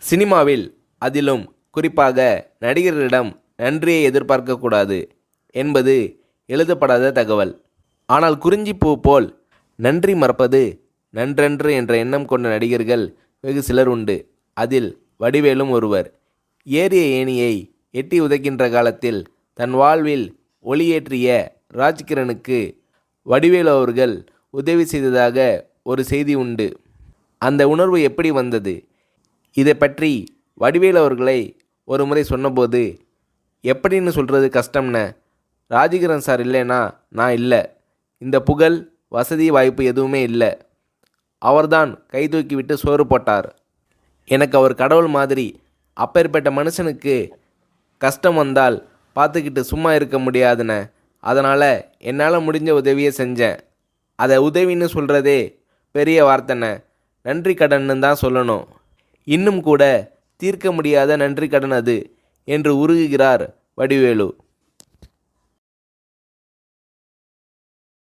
சினிமாவில் அதிலும் குறிப்பாக நடிகர்களிடம் நன்றியை எதிர்பார்க்கக்கூடாது என்பது எழுதப்படாத தகவல். ஆனால் குறிஞ்சிப்பூ போல் நன்றி மறப்பது நன்றன்று என்ற எண்ணம் கொண்ட நடிகர்கள் வெகு சிலர் உண்டு. அதில் வடிவேலும் ஒருவர். ஏறிய ஏணியை எட்டி உதைக்கின்ற காலத்தில் தன் வாழ்வில் ஒளியேற்றிய ராஜ்கிரனுக்கு வடிவேலு அவர்கள் உதவி செய்ததாக ஒரு செய்தி உண்டு. அந்த உணர்வு எப்படி வந்தது? இதை பற்றி வடிவேலு அவர்களை ஒரு முறை சொன்னபோது, எப்படின்னு சொல்கிறது கஷ்டம்ன, ராஜகிரண் சார் இல்லைனா நான் இல்லை, இந்த புகழ் வசதி வாய்ப்பு எதுவுமே இல்லை, அவர்தான் கை தூக்கி விட்டு சோறு போட்டார், எனக்கு அவர் கடவுள் மாதிரி, அப்பேற்பட்ட மனுஷனுக்கு கஷ்டம் வந்தால் பார்த்துக்கிட்டு சும்மா இருக்க முடியாதுண்ணே, அதனால் என்னால் முடிஞ்ச உதவியை செஞ்சேன், அதை உதவின்னு சொல்கிறதே பெரிய வார்த்தைண்ணே, நன்றி கடன்னு தான் சொல்லணும், இன்னும் கூட தீர்க்க முடியாத நன்றி கடன் அது என்று உருகுகிறார் வடிவேலு.